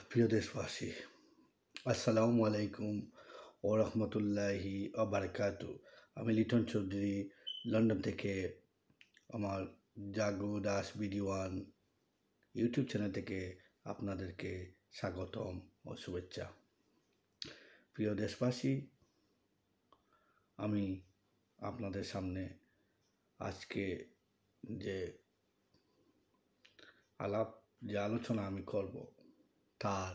প্রিয় দেশবাসী, আসসালামু আলাইকুম ও রহমতুল্লাহি বারাকাতু। আমি লিটন চৌধুরী লন্ডন থেকে আমার Jago Das BD one YouTube channel থেকে আপনাদেরকে স্বাগতম ও শুভেচ্ছা। প্রিয় দেশবাসী, আমি আপনাদের সামনে আজকে যে আলোচনা আমি করব তার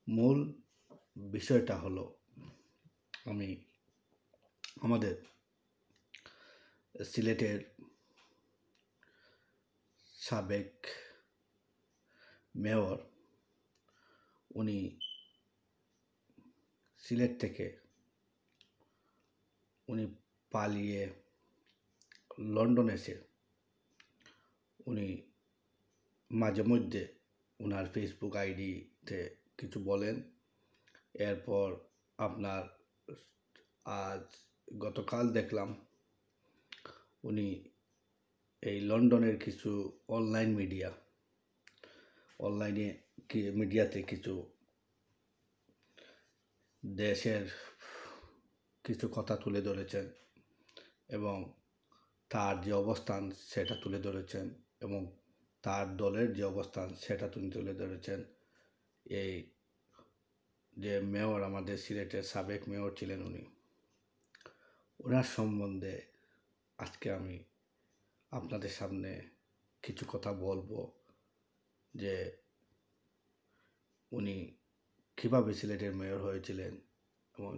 মূল বিষয়টা হলো আমি আমাদের সিলেটের সাবেক মেয়র উনি সিলেট থেকে উনি পালিয়ে লন্ডন এসে উনি মাঝে মধ্যে ওনার ফেসবুক আইডিতে কিছু বলেন। এরপর আপনার গতকাল দেখলাম উনি এই লন্ডনের কিছু মিডিয়াতে কিছু দেশের কিছু কথা তুলে ধরেছেন এবং তার যে অবস্থান সেটা তুলে ধরেছেন এবং তার দলের যে অবস্থান সেটা তিনি তুলে ধরেছেন। এই যে মেয়র, আমাদের সিলেটের সাবেক মেয়র ছিলেন ওনার সম্বন্ধে আজকে আমি আপনাদের সামনে কিছু কথা বলবো যে উনি কীভাবে সিলেটের মেয়র হয়েছিলেন এবং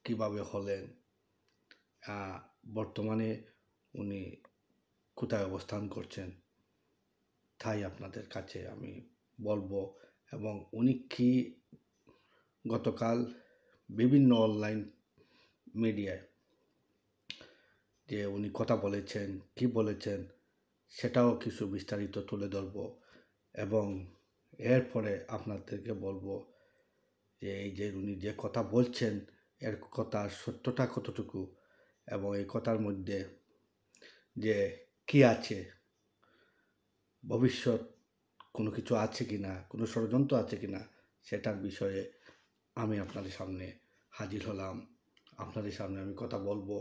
কীভাবে হলেন, বর্তমানে উনি কোথায় অবস্থান করছেন তাই আপনাদের কাছে আমি বলবো। এবং উনি কি গতকাল বিভিন্ন অনলাইন মিডিয়ায় যে উনি কথা বলেছেন, কি বলেছেন সেটাও কিছু বিস্তারিত তুলে ধরব এবং এরপরে আপনাদেরকে বলবো যে এই যে উনি যে কথা বলছেন এর কথার সত্যতা কতটুকু এবং এই কথার মধ্যে যে কি আছে, ভবিষ্যৎ কোনো কিছু আছে কি না, কোনো ষড়যন্ত্র আছে কি না, সেটার বিষয়ে আমি আপনাদের সামনে হাজির হলাম। আপনাদের সামনে আমি কথা বলবো।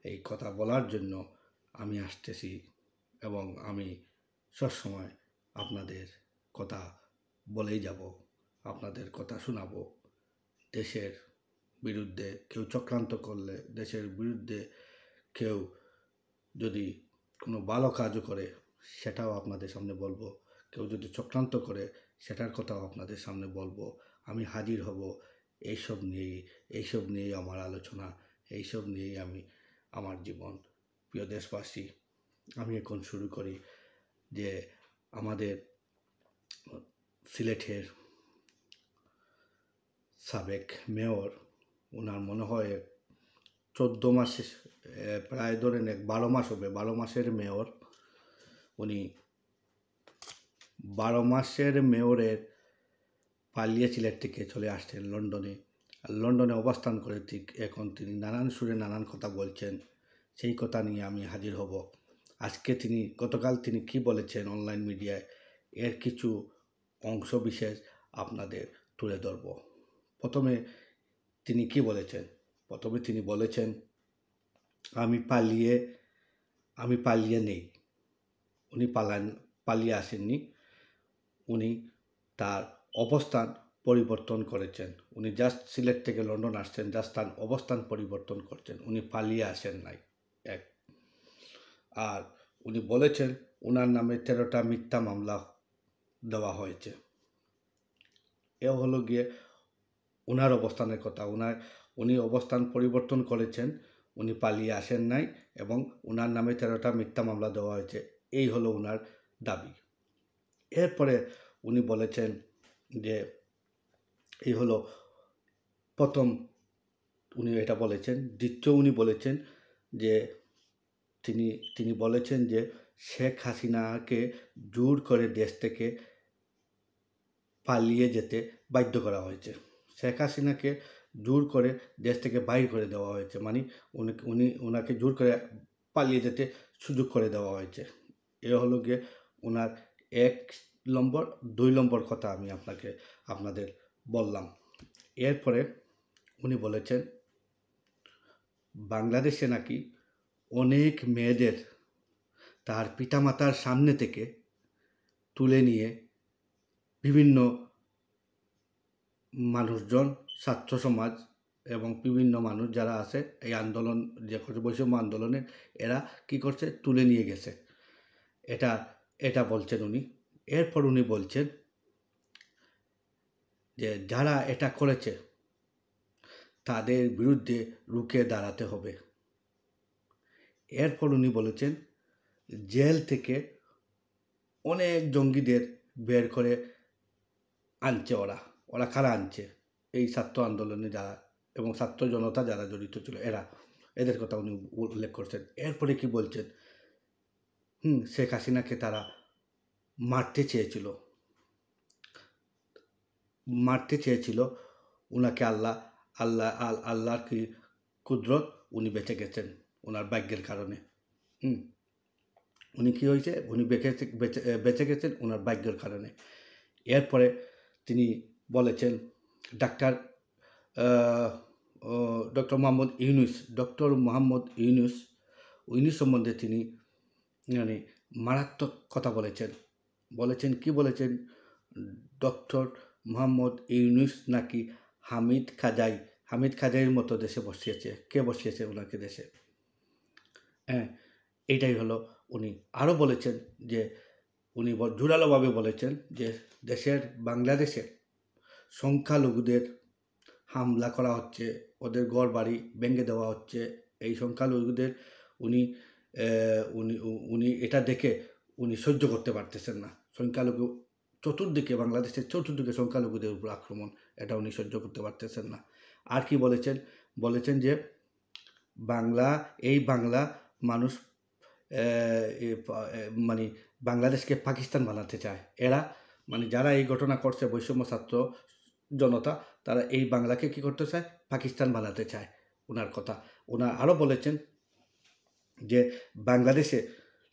এই কথা বলার জন্য আমি আসতেছি এবং আমি সবসময় আপনাদের কথা বলেই যাব, আপনাদের কথা শোনাবো। দেশের বিরুদ্ধে কেউ চক্রান্ত করলে, দেশের বিরুদ্ধে কেউ যদি কোনো ভালো কাজও করে সেটাও আপনাদের সামনে বলবো, কেউ যদি চক্রান্ত করে সেটার কথাও আপনাদের সামনে বলবো। আমি হাজির হব এইসব নিয়েই আমার আলোচনা, এইসব নিয়েই আমি আমার জীবন। প্রিয় দেশবাসী, আমি এখন শুরু করি যে আমাদের সিলেটের সাবেক মেয়র, ওনার মনে হয় 14 মাসে প্রায় ধরেন 12 মাস হবে, 12 মাসের মেয়র উনি। 12 মাসের মেয়রের পালিয়ে সিলেট থেকে চলে আসছেন লন্ডনে। আর লন্ডনে অবস্থান করে ঠিক এখন তিনি নানান সুরে নানান কথা বলছেন, সেই কথা নিয়ে আমি হাজির হব আজকে। গতকাল তিনি কি বলেছেন অনলাইন মিডিয়ায় এর কিছু অংশ বিশেষ আপনাদের তুলে ধরব। প্রথমে তিনি কি বলেছেন? প্রথমে তিনি বলেছেন আমি পালিয়ে নেই। উনি পালিয়ে আসেননি, উনি তার অবস্থান পরিবর্তন করেছেন। উনি জাস্ট সিলেট থেকে লন্ডন আসছেন, জাস্ট তার অবস্থান পরিবর্তন করছেন, উনি পালিয়ে আসেন নাই। আর উনি বলেছেন ওনার নামে 13টা মিথ্যা মামলা দেওয়া হয়েছে। এ হলো গিয়ে ওনার অবস্থানের কথা। উনি অবস্থান পরিবর্তন করেছেন, উনি পালিয়ে আসেন নাই এবং ওনার নামে 13টা মিথ্যা মামলা দেওয়া হয়েছে, এই হলো ওনার দাবি। এরপরে উনি বলেছেন যে এই হলো প্রথম, উনি এটা বলেছেন। দ্বিতীয় উনি বলেছেন যে তিনি বলেছেন যে শেখ হাসিনাকে জোর করে দেশ থেকে পালিয়ে যেতে বাধ্য করা হয়েছে। শেখ হাসিনাকে জোর করে দেশ থেকে বাইর করে দেওয়া হয়েছে, মানে ওনাকে জোর করে পালিয়ে যেতে সুযোগ করে দেওয়া হয়েছে। এ হলো গিয়ে ওনার এক নম্বর 2 নম্বর কথা আমি আপনাদের বললাম। এরপরে উনি বলেছেন বাংলাদেশে নাকি অনেক মেয়েদের তার পিতামাতার সামনে থেকে তুলে নিয়ে বিভিন্ন মানুষজন, ছাত্র সমাজ এবং বিভিন্ন মানুষ যারা আছে এই আন্দোলন যে করছে বৈষম্য আন্দোলনে, এরা কি করছে, তুলে নিয়ে গেছে। এটা বলছেন উনি। এরপর উনি বলছেন যে যারা এটা করেছে তাদের বিরুদ্ধে রুখে দাঁড়াতে হবে। এরপর উনি বলেছেন জেল থেকে অনেক জঙ্গিদের বের করে আনছে ওরা কারা আনছে, এই ছাত্র আন্দোলনে যারা এবং ছাত্র জনতা যারা জড়িত ছিল এদের কথা উনি উল্লেখ করছেন। এরপরে কি বলছেন, শেখ হাসিনাকে তারা মারতে চেয়েছিল, উনাকে আল্লাহর কি কুদরত, উনি বেঁচে গেছেন ওনার ভাগ্যের কারণে। উনি কি হয়েছে, উনি বেঁচে গেছেন ওনার ভাগ্যের কারণে। এরপরে তিনি বলেছেন ডক্টর মোহাম্মদ ইউনূস সম্বন্ধে তিনি মানে মারাত্মক কথা বলেছেন। কি বলেছেন, ডক্টর মোহাম্মদ ইউনূস নাকি হামিদ কারজাইয়ের মতো দেশে বসিয়েছে। কে বসিয়েছে ওনাকে দেশে? এইটাই হলো। উনি আরও বলেছেন যে উনি জোরালোভাবে বলেছেন যে বাংলাদেশের সংখ্যালঘুদের হামলা করা হচ্ছে, ওদের ঘর বাড়ি ভেঙে দেওয়া হচ্ছে। এই সংখ্যালঘুদের উনি এটা দেখে উনি সহ্য করতে পারতেছেন না। বাংলাদেশের চতুর্দিকে সংখ্যালঘুদের উপর আক্রমণ, এটা উনি সহ্য করতে পারতেছেন না। আর কি বলেছেন যে বাংলা মানুষ মানে বাংলাদেশকে পাকিস্তান বানাতে চায়। এরা মানে যারা এই ঘটনা করছে, বৈষম্য ছাত্র জনতা, তারা এই বাংলাকে কি করতে চায়, পাকিস্তান বানাতে চায়। ওনার আরও বলেছেন যে বাংলাদেশে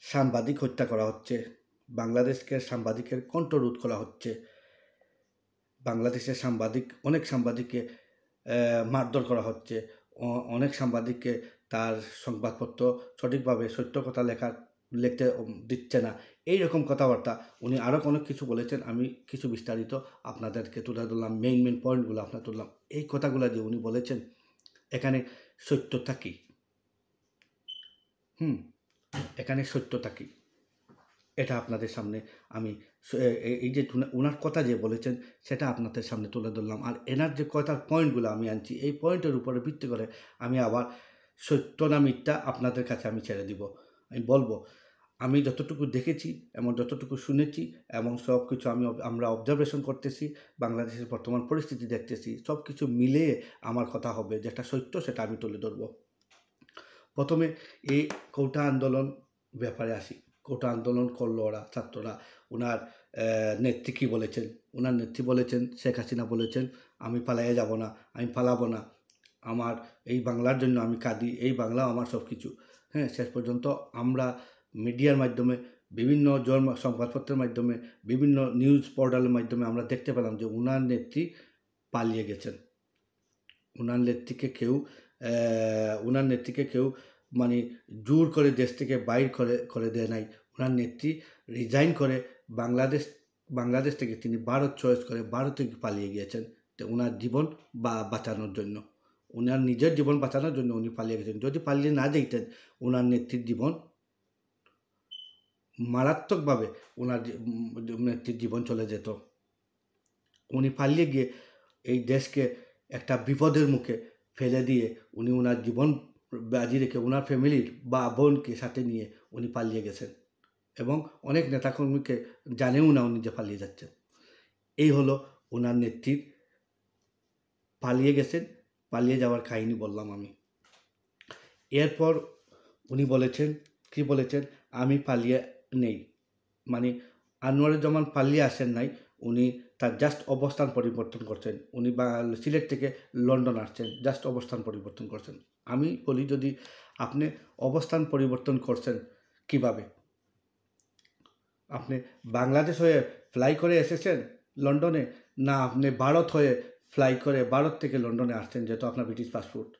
সাংবাদিক হত্যা করা হচ্ছে, সাংবাদিকের কণ্ঠরোধ করা হচ্ছে, বাংলাদেশের অনেক সাংবাদিককে মারধর করা হচ্ছে, অনেক সাংবাদিককে তার সংবাদপত্র সঠিকভাবে সত্য কথা লিখতে দিচ্ছে না। এইরকম কথাবার্তা উনি আরও অনেক কিছু বলেছেন। আমি কিছু বিস্তারিত আপনাদেরকে তুলে ধরলাম, মেইন পয়েন্টগুলো আপনার তুললাম। এই কথাগুলো যে উনি বলেছেন, এখানে সত্যতা কি? এখানে সত্যতা কি, এটা আপনাদের সামনে আমি এই যে ওনার কথা যে বলেছেন সেটা আপনাদের সামনে তুলে ধরলাম। আর এনার যে কথার পয়েন্টগুলো আমি আনছি, এই পয়েন্টের উপরে ভিত্তি করে আমি আবার সত্য না মিথ্যা আপনাদের কাছে আমি ছেড়ে দিব। আমি বলবো আমি যতটুকু দেখেছি এবং যতটুকু শুনেছি এবং সব কিছু আমরা অবজারভেশন করতেছি, বাংলাদেশের বর্তমান পরিস্থিতি দেখতেছি, সব কিছু মিলিয়ে আমার কথা হবে, যেটা সত্য সেটা আমি তুলে ধরবো। প্রথমে এই কোটা আন্দোলন ব্যাপারে আসি। কোটা আন্দোলন করলো ছাত্ররা। ওনার নেত্রী কী বলেছেন? ওনার নেত্রী বলেছেন, শেখ হাসিনা বলেছেন, আমি পালাইয়ে যাব না, আমি পালাবো না, আমার এই বাংলার জন্য আমি কাঁদি, এই বাংলা আমার সব কিছু। শেষ পর্যন্ত আমরা মিডিয়ার মাধ্যমে, বিভিন্ন সংবাদপত্রের মাধ্যমে, বিভিন্ন নিউজ পোর্টালের মাধ্যমে আমরা দেখতে পেলাম যে ওনার নেত্রী পালিয়ে গেছেন। ওনার নেত্রীকে কেউ মানে জোর করে দেশ থেকে বাইর করে দেয় নাই। ওনার নেত্রী রিজাইন করে বাংলাদেশ থেকে তিনি ভারত চয়েস করে ভারতে পালিয়ে গিয়েছেন। তো ওনার জীবন বাঁচানোর জন্য, ওনার নিজের জীবন বাঁচানোর জন্য উনি পালিয়ে গেছেন। যদি পালিয়ে না যেতেন, ওনার নেত্রীর জীবন মারাত্মকভাবে নেত্রীর জীবন চলে যেত। উনি পালিয়ে গিয়ে এই দেশকে একটা বিপদের মুখে ফেলে দিয়ে উনি ওনার জীবন বাজি রেখে ওনার ফ্যামিলির বা বোনকে সাথে নিয়ে উনি পালিয়ে গেছেন এবং অনেক নেতাকর্মীকে জানেও না উনি যে পালিয়ে যাচ্ছেন। এই হলো ওনার নেত্রীর পালিয়ে গেছেন, পালিয়ে যাওয়ার কাহিনী বললাম আমি। এরপর উনি বলেছেন, কি বলেছেন, আমি পালিয়ে নেই, মানে আনোয়ারুজ্জামান পালিয়ে আসেন নাই, উনি তার জাস্ট অবস্থান পরিবর্তন করছেন। উনি সিলেট থেকে লন্ডন আসছেন, জাস্ট অবস্থান পরিবর্তন করছেন। আমি বলি, যদি আপনি অবস্থান পরিবর্তন করছেন কিভাবে? আপনি বাংলাদেশ হয়ে ফ্লাই করে এসেছেন লন্ডনে, না আপনি ভারত হয়ে ফ্লাই করে ভারত থেকে লন্ডনে আসছেন যেহেতু আপনার ব্রিটিশ পাসপোর্ট?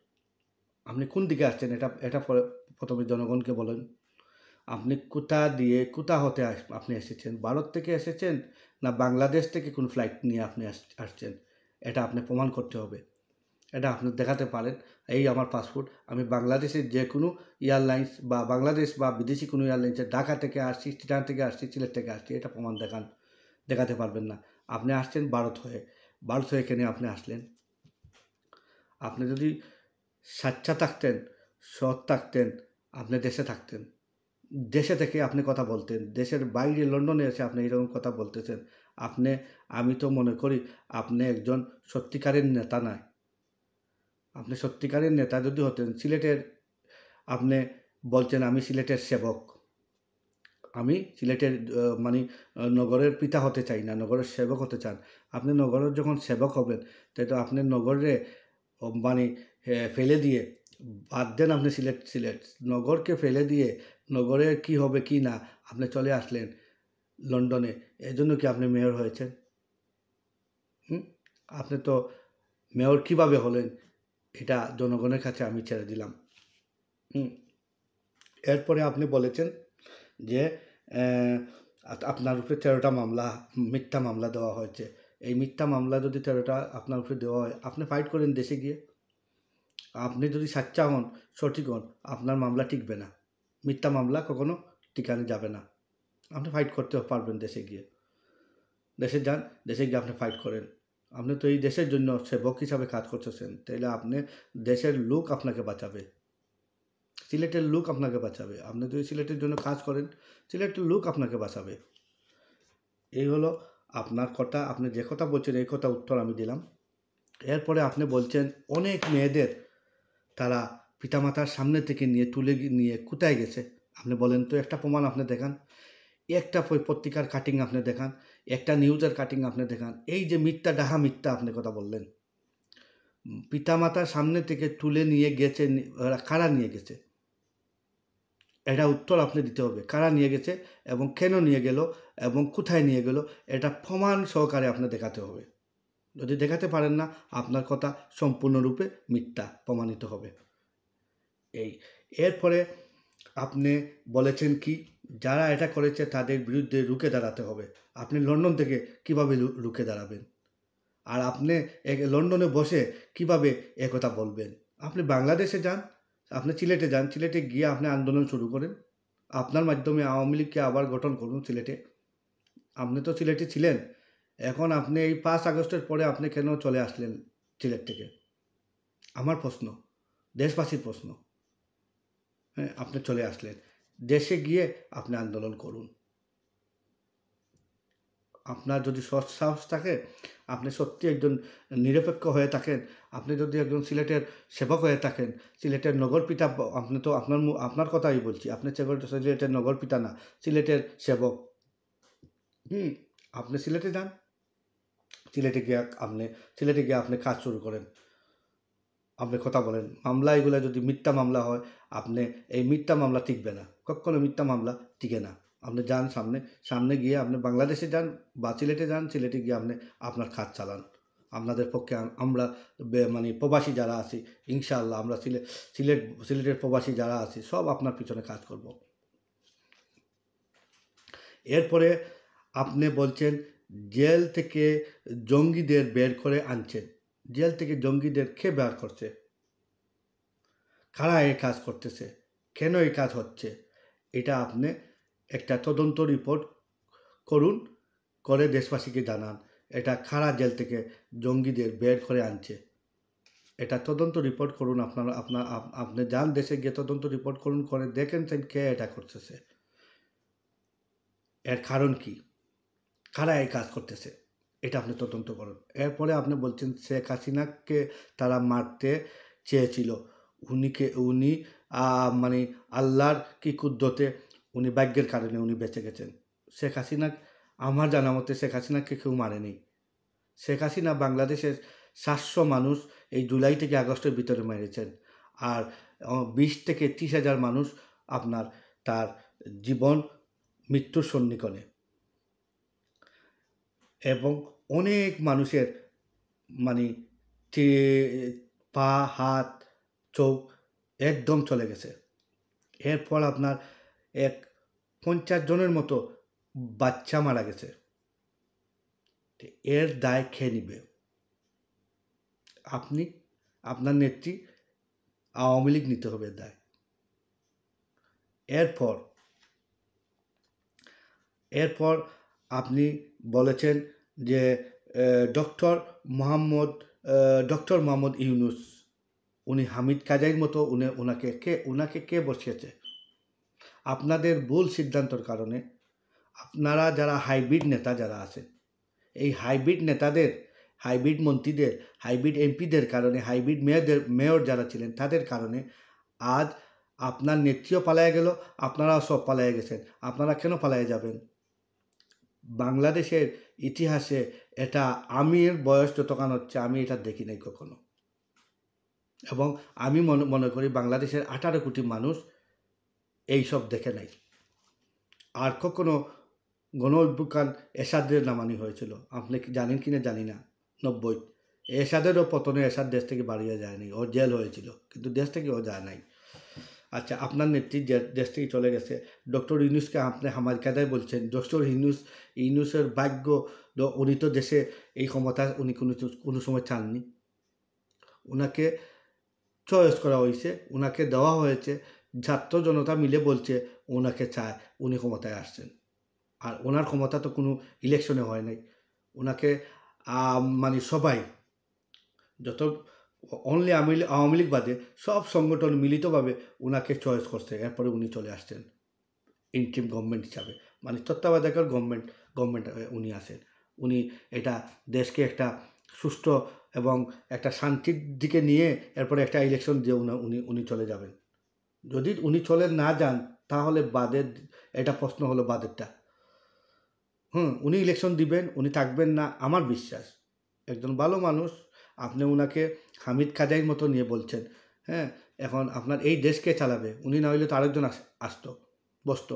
আপনি কোন দিকে আসছেন এটা এটা প্রথমে জনগণকে বলেন। আপনি কোথা দিয়ে কোথা হতে আপনি এসেছেন? ভারত থেকে এসেছেন না বাংলাদেশ থেকে কোনো ফ্লাইট নিয়ে আপনি আসছেন? এটা আপনি প্রমাণ করতে হবে। এটা আপনি দেখাতে পারেন, এই আমার পাসপোর্ট, আমি বাংলাদেশের যে কোনো এয়ারলাইন্স বা বাংলাদেশ বা বিদেশি কোনো এয়ারলাইন্সে ঢাকা থেকে আসছি, চিটাগাং থেকে আসছি, সিলেট থেকে আসছি, এটা প্রমাণ দেখান। দেখাতে পারবেন না। আপনি আসছেন ভারত হয়ে। ভারত হয়ে কেন আপনি আসলেন? আপনি যদি স্বেচ্ছা থাকতেন, সৎ থাকতেন, আপনি দেশে থাকতেন। দেশে থেকে আপনি কথা বলতেন। দেশের বাইরে লন্ডনে এসে আপনি এরকম কথা বলতেছেন। আপনি, আমি তো মনে করি আপনি একজন সত্যিকারের নেতা নয়। আপনি সত্যিকারের নেতা যদি হতেন, সিলেটের, আপনি বলছেন আমি সিলেটের সেবক। আমি সিলেটের মানে নগরের পিতা হতে চাই না, নগরের সেবক হতে চান। আপনি নগরের যখন সেবক হবেন, তাই তো আপনি নগরে মানে ফেলে দিয়ে বাদ দেন আপনি সিলেট নগরকে ফেলে দিয়ে নগরের কি হবে কি না আপনি চলে আসলেন লন্ডনে। এজন্য কি আপনি মেয়র হয়েছেন? হুম? আপনি তো মেয়র কিভাবে হলেন এটা জনগণের কাছে আমি ছেড়ে দিলাম। হুম? এরপরে আপনি বলেছেন যে আপনার উপরে 13টা মামলা, মিথ্যা মামলা দেওয়া হয়েছে। এই মিথ্যা মামলা যদি 13টা আপনার উপরে দেওয়া হয়, আপনি ফাইট করেন দেশে গিয়ে। আপনি যদি সাচ্চা হন, সঠিক হন, আপনার মামলা টিকবে না। মিথ্যা মামলা কখনো টিকানো যাবে না। আপনি ফাইট করতে পারবেন দেশে গিয়ে। দেশে যান, দেশে গিয়ে আপনি ফাইট করেন। আপনি তো এই দেশের জন্য সেবক হিসাবে কাজ করতেছেন, তাইলে আপনি, দেশের লোক আপনাকে বাঁচাবে, সিলেটের লোক আপনাকে বাঁচাবে। আপনি যদি সিলেটের জন্য কাজ করেন, সিলেটের লোক আপনাকে বাঁচাবে। এই হলো আপনার কথা। আপনি যে কথা বলছেন এই কথা উত্তর আমি দিলাম। এরপরে আপনি বলছেন অনেক মেয়েদের তারা পিতামাতার সামনে থেকে নিয়ে তুলে নিয়ে কোথায় গেছে? আপনি বলেন তো, একটা প্রমাণ আপনি দেখান। একটা পত্রিকার কাটিং আপনি দেখান, একটা নিউজের কাটিং আপনি দেখান। এই যে মিথ্যা, ডাহা মিথ্যা আপনি কথা বললেন। পিতামাতার সামনে থেকে তুলে নিয়ে গেছে, কারা নিয়ে গেছে? এটা উত্তর আপনি দিতে হবে। কারা নিয়ে গেছে এবং কেন নিয়ে গেল এবং কোথায় নিয়ে গেল, এটা প্রমাণ সহকারে আপনার দেখাতে হবে। যদি দেখাতে পারেন না, আপনার কথা সম্পূর্ণরূপে মিথ্যা প্রমাণিত হবে। এই এরপরে আপনি বলেছেন কি, যারা এটা করেছে তাদের বিরুদ্ধে রুখে দাঁড়াতে হবে। আপনি লন্ডন থেকে কিভাবে রুখে দাঁড়াবেন? আর আপনি লন্ডনে বসে কিভাবে একথা বলবেন? আপনি বাংলাদেশে যান, আপনি সিলেটে যান, সিলেটে গিয়ে আপনি আন্দোলন শুরু করেন। আপনার মাধ্যমে আওয়ামী লীগকে আবার গঠন করুন সিলেটে। আপনি তো সিলেটে ছিলেন। এখন আপনি এই 5 আগস্টের পরে আপনি কেন চলে আসলেন সিলেট থেকে? আমার প্রশ্ন, দেশবাসীর প্রশ্ন। হ্যাঁ, আপনি চলে আসলেন। দেশে গিয়ে আপনি আন্দোলন করুন। আপনার যদি সাহস থাকে, আপনি সত্যি একজন নিরপেক্ষ হয়ে থাকেন, আপনি যদি একজন সিলেটের সেবক হয়ে থাকেন, সিলেটের নগরপিতা, আপনি তো আপনার কথাই বলছি, আপনি সিলেটের নগরপিতা না, সিলেটের সেবক। আপনি সিলেটে যান, সিলেটে গিয়ে আপনি সিলেটে গিয়ে আপনি কাজ শুরু করেন। আপনি কথা বলেন। মামলা এগুলো যদি মিথ্যা মামলা হয়, আপনি, এই মিথ্যা মামলা টিকবে না। কখনো মিথ্যা মামলা টিকে না। আপনি যান সামনে, সামনে গিয়ে আপনি বাংলাদেশে যান বা সিলেটে যান, সিলেটে গিয়ে আপনি আপনার কাজ চালান। আপনাদের পক্ষে আমরা মানে প্রবাসী যারা আছি, ইনশাআল্লাহ আমরা সিলেটের প্রবাসী যারা আছি সব আপনার পিছনে কাজ করব। এরপরে আপনি বলছেন জেল থেকে জঙ্গিদের বের করে আনছেন। জেল থেকে জঙ্গিদের কে বের করছে? কারা এই কাজ করতেছে? কেন এই কাজ হচ্ছে? এটা আপনি একটা তদন্ত রিপোর্ট করুন, করে দেশবাসীকে জানান। এটা কারা জেল থেকে জঙ্গিদের বের করে আনছে? এটা তদন্ত রিপোর্ট করুন। আপনি যান দেশে গিয়ে তদন্ত রিপোর্ট করুন, করে দেখেন কে এটা করতেছে, এর কারণ কি, কারা এই কাজ করতেছে, এটা আপনি তদন্ত করুন। এরপরে আপনি বলছেন শেখ হাসিনাকে তারা মারতে চেয়েছিল, উনি মানে আল্লাহর কি কুদরতে উনি ভাগ্যের কারণে উনি বেঁচে গেছেন। শেখ হাসিনা, আমার জানা মতে শেখ হাসিনাকে কেউ মারেনি। শেখ হাসিনা বাংলাদেশের 700 মানুষ এই জুলাই থেকে আগস্টের ভিতরে মেরেছেন। আর 20 থেকে 30 হাজার মানুষ আপনার তার জীবন মৃত্যুর সন্নিকণে। এবং অনেক মানুষের মানে পা, হাত, চোখ একদম চলে গেছে। এরপর আপনার এক 50 জনের মতো বাচ্চা মারা গেছে। এর দায় খেয়ে নিবে আপনি, আপনার নেত্রী, আওয়ামী লীগ নিতে হবে দায়। এরপর আপনি বলেছেন যে ডক্টর মোহাম্মদ ইউনূস, উনি হামিদ কারজাইয়ের মতো ওনাকে কে বসিয়েছে? আপনাদের ভুল সিদ্ধান্তর কারণে আপনারা যারা হাইব্রিড নেতা যারা আছে, এই হাইব্রিড নেতাদের, হাইব্রিড মন্ত্রীদের, হাইব্রিড এমপিদের কারণে, হাইব্রিড মেয়র যারা ছিলেন তাদের কারণে আজ আপনার নেত্রীও পালায়ে গেল, আপনারাও সব পালায়ে গেছেন। আপনারা কেন পালায়ে যাবেন? বাংলাদেশের ইতিহাসে এটা, আমির বয়স যতক্ষণ হচ্ছে আমি এটা দেখি নাই কখনো। এবং আমি মনে করি বাংলাদেশের 18 কোটি মানুষ এইসব দেখে নাই। আর কখনো গণ অভ্যুত্থান এরশাদের নামানি হয়েছিল, আপনি কি জানেন কিনা জানি না, 90 এরশাদেরও পতনে এরশাদ দেশ থেকে বাড়িয়ে যায়নি, ওর জেল হয়েছিল, কিন্তু দেশ থেকে ও যায় নাই। আচ্ছা, আপনার নেত্রী দেশ থেকে চলে গেছে, ডক্টর ইউনূসকে আপনি হামিদ কারজাই বলছেন। ডক্টর ইউনূসের ভাগ্য, উনি তো দেশে এই ক্ষমতা উনি কোনো সময় চাননি। ওনাকে চয়েস করা হয়েছে, ওনাকে দেওয়া হয়েছে, ছাত্র জনতা মিলে বলছে ওনাকে চায়, উনি ক্ষমতায় আসছেন। আর ওনার ক্ষমতা তো কোনো ইলেকশনে হয় নাই। ওনাকে মানে সবাই, যত অনলি আওয়ামী লীগ বাদে সব সংগঠন মিলিতভাবে ওনাকে চয়েস করছে। এরপরে উনি চলে আসছেন ইন্টিম গভর্নমেন্ট হিসাবে, মানে তত্ত্বাবধায়ক গভর্নমেন্ট উনি আছেন। উনি এটা দেশকে একটা সুষ্ঠু এবং একটা শান্তির দিকে নিয়ে এরপরে একটা ইলেকশন দিয়ে উনি চলে যাবেন। যদি উনি চলে না যান তাহলে বাদের, এটা প্রশ্ন হলো বাদেরটা। উনি ইলেকশন দিবেন, উনি থাকবেন না, আমার বিশ্বাস। একজন ভালো মানুষ, আপনি ওনাকে হামিদ কারজাইয়ের মতো নিয়ে বলছেন। হ্যাঁ, এখন আপনার এই দেশকে চালাবে, উনি না হইলে তো আরেকজন বসতো।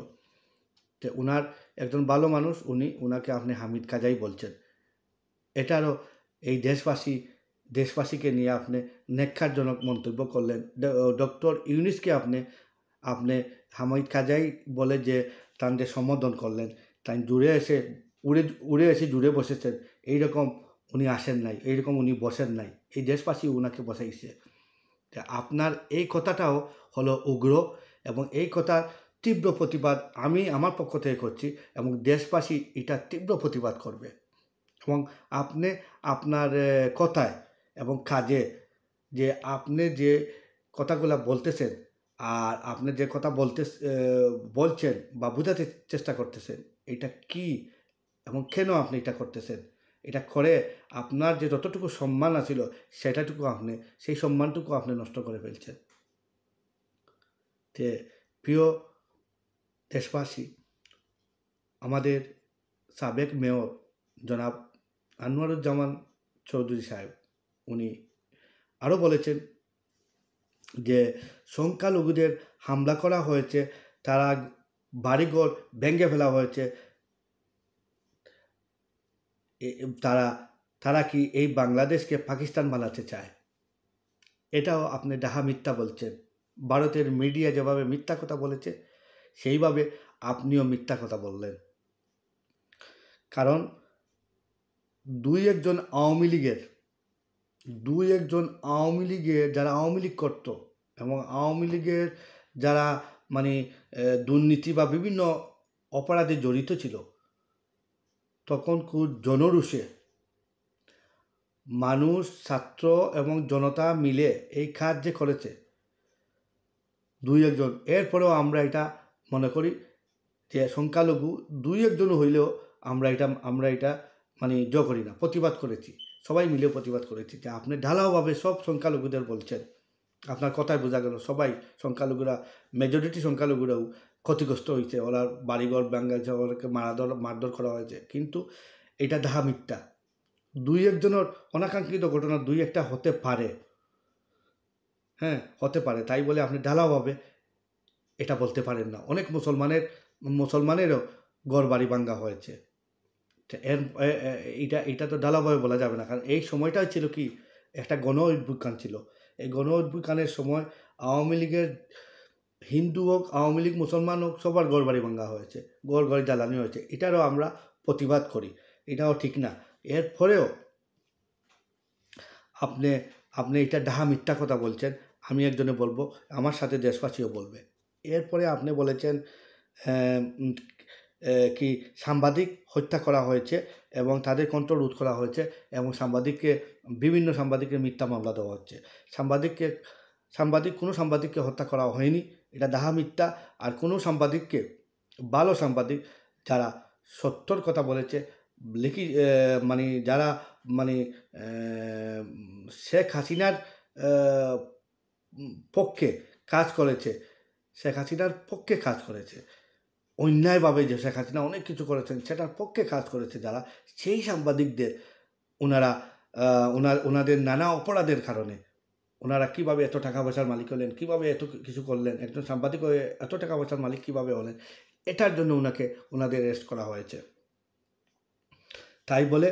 তো ওনার একজন ভালো মানুষ, ওনাকে আপনি হামিদ কারজাই বলছেন। এটারও এই দেশবাসীকে নিয়ে আপনি ন্যাক্কারজনক মন্তব্য করলেন। ডক্টর ইউনূসকে আপনি হামিদ কারজাই বলে যে তাঁদের সম্বোধন করলেন, তাই উড়ে এসে জুড়ে বসেছেন, এইরকম উনি আসেন নাই, এইরকম উনি বসেন নাই, এই দেশবাসী ওনাকে বসাইছে। আপনার এই কথাটাও হলো উগ্র, এবং এই কথার তীব্র প্রতিবাদ আমি আমার পক্ষ থেকে করছি, এবং দেশবাসী এটা তীব্র প্রতিবাদ করবে। এবং আপনি আপনার কথায় এবং কাজে, যে আপনি যে কথাগুলো বলতেছেন, আর আপনি যে কথা বলছেন বা বোঝাতে চেষ্টা করতেছেন, এটা কি এবং কেন আপনি এটা করতেছেন, এটা করে আপনার যে যতটুকু সম্মান আছিল সেই সম্মানটুকু আপনি নষ্ট করে ফেলছেন। যে প্রিয় দেশবাসী, আমাদের সাবেক মেয়র জনাব আনোয়ারুজ্জামান চৌধুরী সাহেব, উনি আরও বলেছেন যে সংখ্যালঘুদের হামলা করা হয়েছে, তারা বাড়িঘর ভেঙে ফেলা হয়েছে, তারা কি এই বাংলাদেশকে পাকিস্তান বানাতে চায়? এটাও আপনি ডাহা মিথ্যা বলছেন। ভারতের মিডিয়া যেভাবে মিথ্যা কথা বলেছে, সেইভাবে আপনিও মিথ্যা কথা বললেন। কারণ দুই একজন আওয়ামী লীগের যারা আওয়ামী লীগ করত, এবং আওয়ামী লীগের যারা মানে দুর্নীতি বা বিভিন্ন অপরাধে জড়িত ছিল, তখন খুব জনরোষে মানুষ, ছাত্র এবং জনতা মিলে এই কাজ যে করেছে দুই একজন, এরপরেও আমরা এটা মনে করি যে সংখ্যালঘু দুই একজন হইলেও আমরা এটা মানে করি না, প্রতিবাদ করেছি, সবাই মিলে প্রতিবাদ করেছি। যে আপনি ঢালাওভাবে সব সংখ্যালঘুদের বলছেন, আপনার কথায় বোঝা গেল সবাই সংখ্যালঘুরা, মেজরিটি সংখ্যালঘুরাও ক্ষতিগ্রস্ত হয়েছে, ওরা বাড়িঘর ভাঙাইছে, ওদেরকে মারধর করা হয়েছে, কিন্তু এটা ডাহা মিথ্যা। দুই একজনের অনাকাঙ্ক্ষিত ঘটনা দুই একটা হতে পারে, হ্যাঁ হতে পারে, তাই বলে আপনি ঢালাওভাবে এটা বলতে পারেন না। অনেক মুসলমানেরও ঘর বাড়ি ভাঙ্গা হয়েছে, এটা তো ঢালাভাবে বলা যাবে না, কারণ এই সময়টা ছিল কি একটা গণ অভ্যুত্থান ছিল। এই গণ অভ্যুত্থানের সময় আওয়ামী লীগের হিন্দু হোক, আওয়ামী লীগ মুসলমান হোক, সবার ঘরবাড়ি ভাঙা হয়েছে, ঘর জ্বালানি হয়েছে। এটারও আমরা প্রতিবাদ করি, এটাও ঠিক না। এরপরেও আপনি আপনি এটা ডাহা মিথ্যা কথা বলছেন, আমি একজনে বলবো, আমার সাথে দেশবাসীও বলবে। এরপরে আপনি বলেছেন কি সাংবাদিক হত্যা করা হয়েছে এবং তাদের কণ্ঠ রোধ করা হয়েছে এবং বিভিন্ন সাংবাদিককে মিথ্যা মামলা দেওয়া হচ্ছে। কোনো সাংবাদিককে হত্যা করা হয়নি, এটা ডাহা মিথ্যা। আর কোনো সাংবাদিককে, ভালো সাংবাদিক যারা সত্যর কথা বলেছে, মানে যারা মানে শেখ হাসিনার পক্ষে কাজ করেছে, অন্যায়ভাবে যে শেখ হাসিনা অনেক কিছু করেছেন সেটার পক্ষে কাজ করেছে যারা, সেই সাংবাদিকদের ওনাদের নানা অপরাধের কারণে ওনারা কীভাবে এত টাকা পয়সার মালিক হলেন, কীভাবে এত কিছু করলেন, একজন সাংবাদিক হয়ে এত টাকা পয়সার মালিক কীভাবে হলেন, এটার জন্য ওনাদের অ্যারেস্ট করা হয়েছে। তাই বলে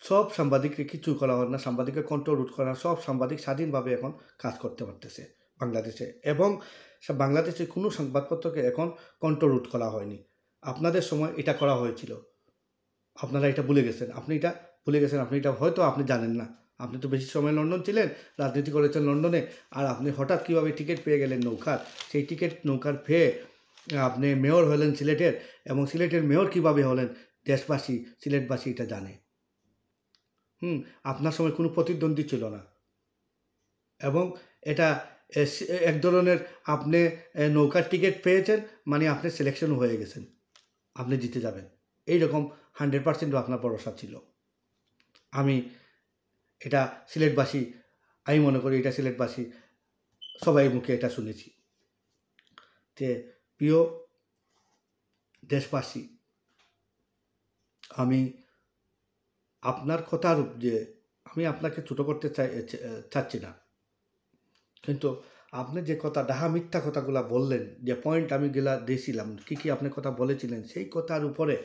সব সাংবাদিককে কিছু করা হয় না, সাংবাদিকের কণ্ঠ রোধ করা, সব সাংবাদিক স্বাধীনভাবে এখন কাজ করতে পারতেছে বাংলাদেশে। এবং বাংলাদেশে কোনো সংবাদপত্রকে এখন কণ্ঠ রোধ করা হয়নি। আপনাদের সময় এটা করা হয়েছিল, আপনারা এটা ভুলে গেছেন, আপনি এটা হয়তো আপনি জানেন না। আপনি তো বেশি সময় লন্ডন ছিলেন, রাজনীতি করেছেন লন্ডনে, আর আপনি হঠাৎ কীভাবে টিকিট পেয়ে গেলেন নৌকার, সেই নৌকার পেয়ে আপনি মেয়র হলেন সিলেটের, এবং সিলেটের মেয়র কীভাবে হলেন সিলেটবাসী এটা জানে। আপনার সময় কোনো প্রতিদ্বন্দ্বী ছিল না, এবং এটা এক ধরনের আপনি নৌকার টিকিট পেয়েছেন মানে আপনি সিলেকশন হয়ে গেছেন, আপনি জিতে যাবেন, এইরকম 100% আপনার ভরসা ছিল। আমি মনে করি এটা সিলেটবাসী সবাই মুখে এটা শুনেছি। যে প্রিয় দেশবাসী, আমি আপনার কথার যে আমি আপনাকে ছোটো করতে চাচ্ছি না, কিন্তু আপনি যে কথা ডাহা মিথ্যা কথাগুলো বললেন, যে পয়েন্ট আমি দিয়েছিলাম, কী আপনি কথা বলেছিলেন, সেই কথার উপরে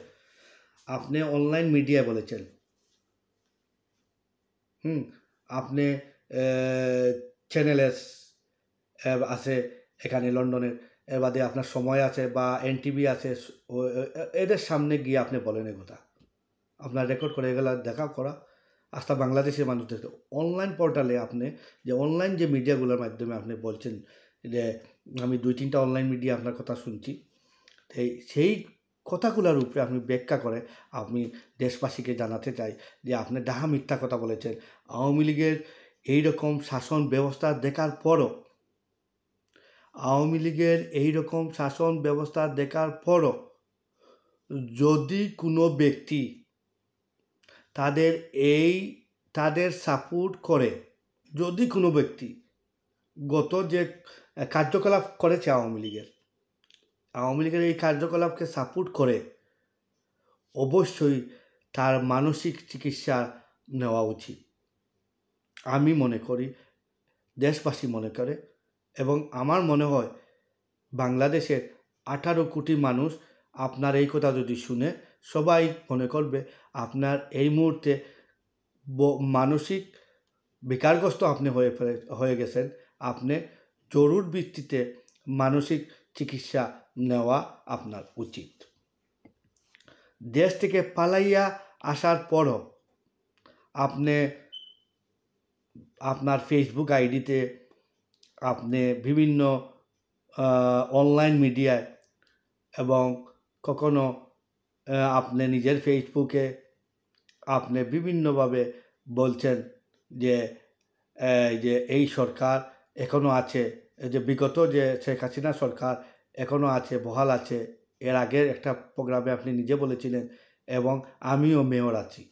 আপনি অনলাইন মিডিয়ায় বলেছেন, আপনি চ্যানেল আছে এখানে লন্ডনের, এর বাদে আপনার সময় আছে বা NTV আছে, এদের সামনে গিয়ে আপনি বলেন কথা, আপনার রেকর্ড করে এগুলো দেখা করা, আস্থা বাংলাদেশের মানুষদের অনলাইন পোর্টালে আপনি যে অনলাইন যে মিডিয়াগুলোর মাধ্যমে আপনি বলছেন, যে আমি 2-3টা অনলাইন মিডিয়া আপনার কথা শুনছি, সেই কথাগুলোর উপরে আপনি ব্যাখ্যা করে আমি দেশবাসীকে জানাতে চাই যে আপনি ডাহা মিথ্যা কথা বলেছেন। আওয়ামী লীগের এইরকম শাসন ব্যবস্থা দেখার পরও যদি কোনো ব্যক্তি তাদের সাপোর্ট করে, যদি কোনো ব্যক্তি গত যে কার্যকলাপ করেছে আওয়ামী লীগের এই কার্যকলাপকে সাপোর্ট করে, অবশ্যই তার মানসিক চিকিৎসা নেওয়া উচিত। আমি মনে করি, দেশবাসী মনে করে, এবং আমার মনে হয় বাংলাদেশের 18 কোটি মানুষ আপনার এই কথা যদি শুনে, সবাই মনে করবে আপনার এই মুহূর্তে মানসিক বিকারগ্রস্ত আপনি হয়ে গেছেন, আপনি জরুর ভিত্তিতে মানসিক চিকিৎসা নেওয়া আপনার উচিত। দেশ থেকে পালাইয়া আসার পরও আপনি আপনার ফেসবুক আইডিতে, আপনি বিভিন্ন অনলাইন মিডিয়ায়, এবং কখনো আপনি নিজের ফেসবুকে আপনি বিভিন্নভাবে বলছেন যে এই সরকার এখনও আছে, যে বিগত যে শেখ হাসিনা সরকার এখনও আছে, বহাল আছে। এর আগের একটা প্রোগ্রামে আপনি নিজে বলেছিলেন, এবং আমিও মেয়র আছি।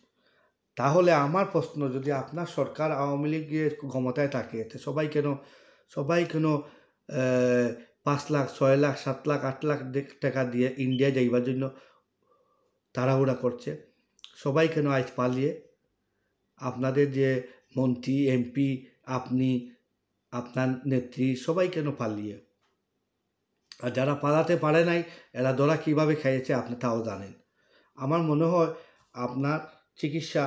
তাহলে আমার প্রশ্ন, যদি আপনার সরকার আওয়ামী লীগের ক্ষমতায় থাকে, তো সবাই কেন 5 লাখ, 6 লাখ, 7 লাখ, 8 লাখ টাকা দিয়ে ইন্ডিয়া যাইবার জন্য তাড়াহুড়া করছে? সবাই কেন আজ পালিয়ে, আপনাদের যে মন্ত্রী, MP, আপনি, আপনার নেত্রী, সবাই কেন পালিয়ে? আর যারা পালাতে পারে নাই, এরা ধরা কীভাবে খেয়েছে আপনি তাও জানেন। আমার মনে হয় আপনার চিকিৎসা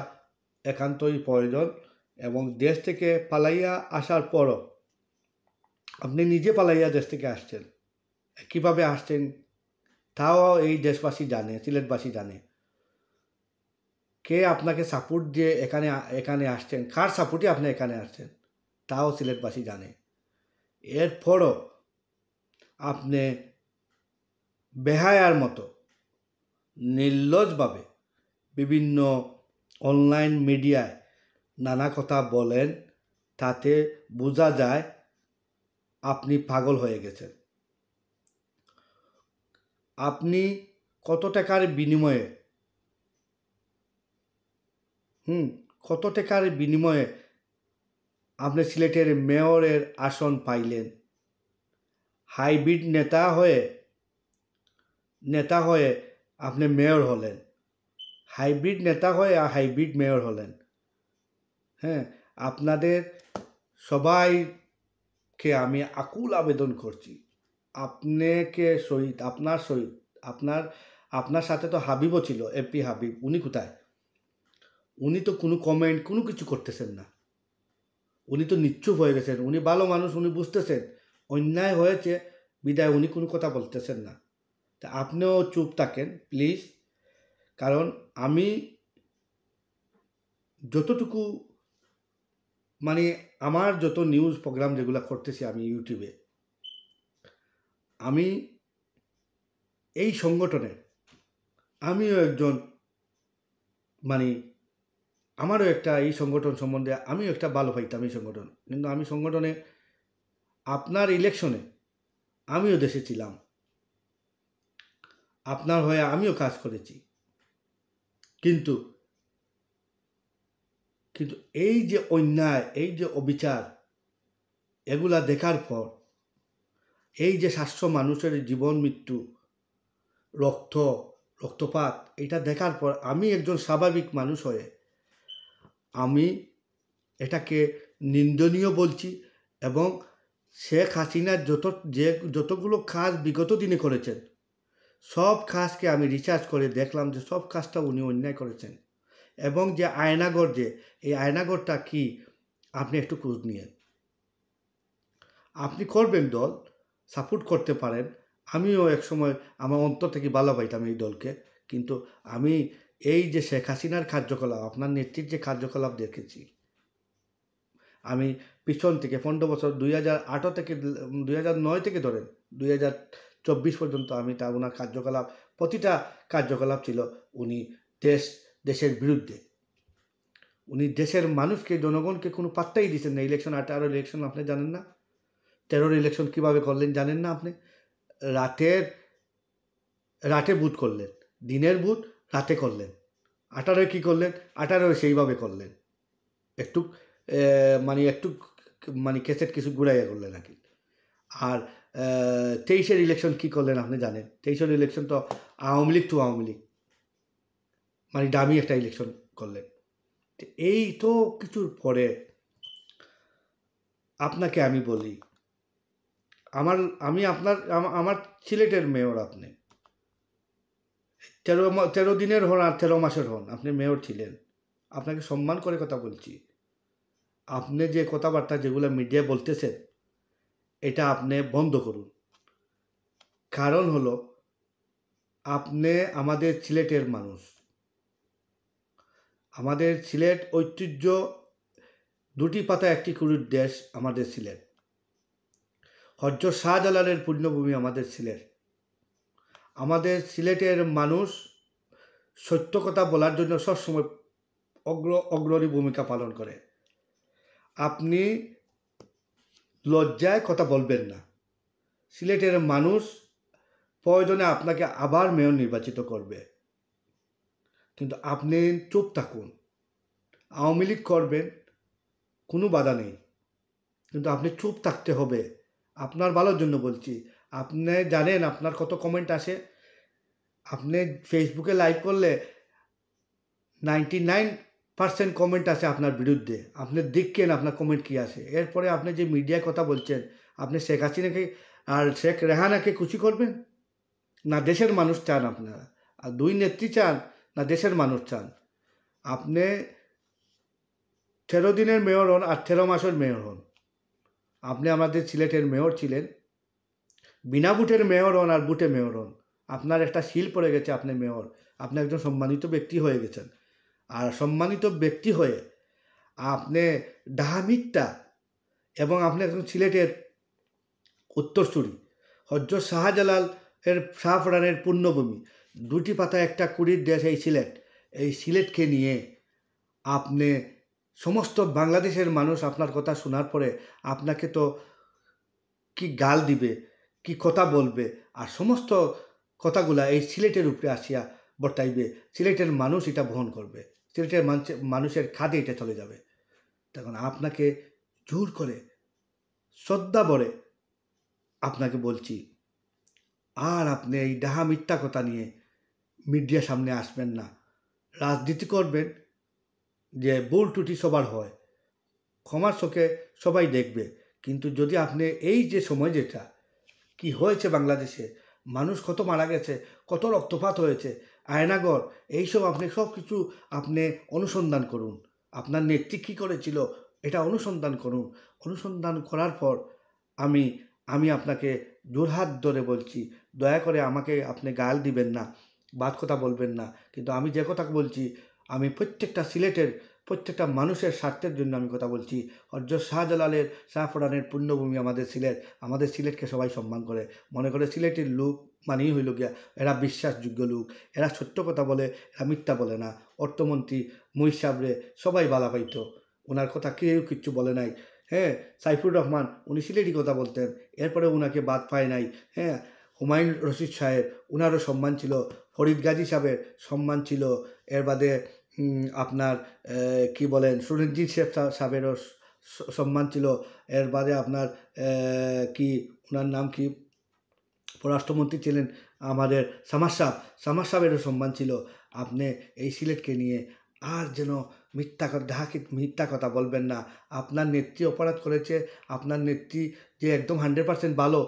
একান্তই প্রয়োজন, এবং দেশ থেকে পালাইয়া আসার পরও আপনি নিজে পালাইয়া দেশ থেকে আসছেন, কীভাবে আসছেন তাও এই দেশবাসী জানে, সিলেটবাসী জানে। কে আপনাকে সাপোর্ট দিয়ে এখানে আসছেন, কার সাপোর্টে আপনি এখানে আসছেন তাও সিলেটবাসী জানে। এরপরও আপনি বেহায়ার মতো নির্লজ্জভাবে বিভিন্ন অনলাইন মিডিয়ায় নানা কথা বলেন, তাতে বোঝা যায় আপনি পাগল হয়ে গেছেন। আপনি কত টাকার বিনিময়ে আপনি সিলেটের মেয়রের আসন পাইলেন? হাইব্রিড নেতা হয়ে আপনি মেয়র হলেন, হাইব্রিড নেতা হয়ে হাইব্রিড মেয়র হলেন। হ্যাঁ, আপনাদের সবাইকে আমি আকুল আবেদন করছি, আপনার সাথে তো হাবিবও ছিল, এমপি হাবিব, উনি কোথায়? উনি তো কোনো কমেন্ট কোনো কিছু করতেছেন না, উনি তো নিশ্চুপ হয়ে গেছেন। উনি ভালো মানুষ, উনি বুঝতেছেন অন্যায় হয়েছে, বিদায় উনি কোনো কথা বলতেছেন না। তা আপনিও চুপ থাকেন প্লিজ, কারণ আমি যতটুকু মানে আমার যত নিউজ প্রোগ্রাম যেগুলো করতেছি আমি ইউটিউবে, আমি এই সংগঠনে আমিও একজন, মানে আমারও একটা এই সংগঠন সম্বন্ধে আমিও একটা ভালো পাইতাম এই সংগঠন, কিন্তু আমি সংগঠনে আপনার ইলেকশনে আমিও দেশে ছিলাম, আপনার হয়ে আমিও কাজ করেছি, কিন্তু এই যে অন্যায়, এই যে অবিচার, এগুলা দেখার পর, এই যে 700 মানুষের জীবন মৃত্যু, রক্তপাত, এটা দেখার পর আমি একজন স্বাভাবিক মানুষ হয়ে আমি এটাকে নিন্দনীয় বলছি। এবং শেখ হাসিনা যতগুলো কাজ বিগত দিনে করেছেন, সব কাজকে আমি রিসার্চ করে দেখলাম যে সব কাজটা উনি অন্যায় করেছেন। এবং যে আয়নাঘর, এই আয়নাঘরটা কি, আপনি একটু খোঁজ নিয়ে, আপনি করবেন, দল সাপোর্ট করতে পারেন। আমিও একসময় আমার অন্তর থেকে ভালো পাইতাম এই দলকে, কিন্তু আমি এই যে শেখ হাসিনার কার্যকলাপ, আপনার নেতৃত্বের যে কার্যকলাপ দেখেছি, আমি পিছন থেকে 15 বছর 2008 থেকে 2009 থেকে ধরেন 2024 পর্যন্ত আমি ওনার কার্যকলাপ, প্রতিটা কার্যকলাপ ছিল উনি দেশের বিরুদ্ধে। উনি দেশের মানুষকে, জনগণকে কোনো পাত্তাই দিচ্ছেন না। ইলেকশন 18 ইলেকশন আপনি জানেন না? 13 ইলেকশন কীভাবে করলেন জানেন না? আপনি রাতে ভোট করলেন, দিনের ভোট রাতে করলেন। 18 কী করলেন? 18 সেইভাবে করলেন, একটু ক্যাসেট কিছু ঘুরাইয়া করলেন নাকি। আর 23-এর ইলেকশন কী করলেন আপনি জানেন? 23-এর ইলেকশন তো আওয়ামী লীগ দামি একটা ইলেকশন করলেন। এই তো কিছুর পরে আপনাকে আমি বলি, আমার সিলেটের মেয়র আপনি, 13 দিনের হন আর 13 মাসের হন, আপনি মেয়র ছিলেন। আপনাকে সম্মান করে কথা বলছি। আপনি যে কথাবার্তা যেগুলো মিডিয়া বলতেছেন, এটা আপনি বন্ধ করুন। কারণ হলো, আপনি আমাদের সিলেটের মানুষ, আমাদের সিলেট ঐতিহ্য, দুটি পাতা একটি কুড়ির দেশ আমাদের সিলেট। হযরত শাহজালালের পুণ্যভূমি আমাদের সিলেট। আমাদের সিলেটের মানুষ সত্য কথা বলার জন্য সবসময় অগ্রণী ভূমিকা পালন করে। আপনি লজ্জায় কথা বলবেন না। সিলেটের মানুষ প্রয়োজনে আপনাকে আবার মেয়র নির্বাচিত করবে, কিন্তু আপনি চুপ থাকুন। আওয়ামী লীগ করবেন, কোনো বাধা নেই, কিন্তু আপনি চুপ থাকতে হবে। আপনার ভালোর জন্য বলছি। আপনি জানেন আপনার কত কমেন্ট আসে? আপনি ফেসবুকে লাইভ করলে 99% কমেন্ট আসে আপনার বিরুদ্ধে। আপনি দেখেন আপনার কমেন্ট কী আসে। এরপরে আপনি যে মিডিয়ায় কথা বলছেন, আপনি শেখ হাসিনাকে আর শেখ রেহানাকে খুশি করবেন? না দেশের মানুষ চান আপনারা? আর দুই নেত্রী চান না দেশের মানুষ চান? আপনি 13 দিনের মেয়র হন আর 13 মাসের মেয়র হন, আপনি আমাদের সিলেটের মেয়র ছিলেন, বিনা বুটের মেয়র হন আর বুটে মেয়র হন, আপনার একটা শিল পড়ে গেছে, আপনি মেয়র, আপনি একজন সম্মানিত ব্যক্তি হয়ে গেছেন। আর সম্মানিত ব্যক্তি হয়ে আপনি ডাহা মিথ্যা, এবং আপনি একজন সিলেটের উত্তরসূরি, হযরত শাহজালাল এর শাহপরানের পুণ্যভূমি, দুটি পাতা একটা কুড়ির দেশ এই সিলেট, এই সিলেটকে নিয়ে আপনি সমস্ত বাংলাদেশের মানুষ আপনার কথা শোনার পরে আপনাকে তো কি গাল দিবে, কি কথা বলবে, আর সমস্ত কথাগুলা এই সিলেটের উপরে আসিয়া বর্তাইবে, সিলেটের মানুষ এটা বহন করবে, সিলেটের মানুষের খাদে এটা চলে যাবে। তখন আপনাকে জোর করে শ্রদ্ধা ভরে আপনাকে বলছি, আর আপনি এই ডাহা মিথ্যা কথা নিয়ে মিডিয়ার সামনে আসবেন না। রাজনীতি করবেন, যে ভুল ত্রুটি সবার হয়, ক্ষমার চোখে সবাই দেখবে, কিন্তু যদি আপনি এই যে সময় যেটা কি হয়েছে বাংলাদেশে, মানুষ কত মারা গেছে, কত রক্তপাত হয়েছে, আয়নাগর, এইসব আপনি সব কিছু আপনি অনুসন্ধান করুন, আপনার নেত্রী কী করেছিল এটা অনুসন্ধান করুন। অনুসন্ধান করার পর আমি আমি আপনাকে জোরহাত ধরে বলছি, দয়া করে আমাকে আপনি গাল দিবেন না, বাদ কথা বলবেন না, কিন্তু আমি যে কথা বলছি আমি প্রত্যেকটা সিলেটের প্রত্যেকটা মানুষের স্বার্থের জন্য আমি কথা বলছি। হযরত শাহজালালের শাহপরানের পুণ্যভূমি আমাদের সিলেট, আমাদের সিলেটকে সবাই সম্মান করে, মনে করে সিলেটের লোক মানেই হইল গিয়া এরা বিশ্বাসযোগ্য লোক, এরা সত্য কথা বলে, এরা মিথ্যা বলে না। অর্থমন্ত্রী মুহিত সাহেবরে সবাই বালা পাইত, ওনার কথা কেউ কিচ্ছু বলে নাই। হ্যাঁ, সাইফুর রহমান উনি সিলেটি কথা বলতেন, এরপরে ওনাকে বাদ পায় নাই। হ্যাঁ, হুমায়ুন রশিদ সাহেব ওনারও সম্মান ছিল, ফরিদ গাজী সাহেবের সম্মান ছিল, এর বাদে আপনার কি বলেন সুরঞ্জিত সাহেবেরও সম্মান ছিল, এর বাদে আপনার কি ওনার নাম কি পররাষ্ট্রমন্ত্রী ছিলেন আমাদের সামার সাহেবেরও সম্মান ছিল। আপনি এই সিলেটকে নিয়ে আর যেন মিথ্যা কথা বলবেন না। আপনার নেত্রী অপরাধ করেছে, আপনার নেত্রী যে একদম 100% ভালো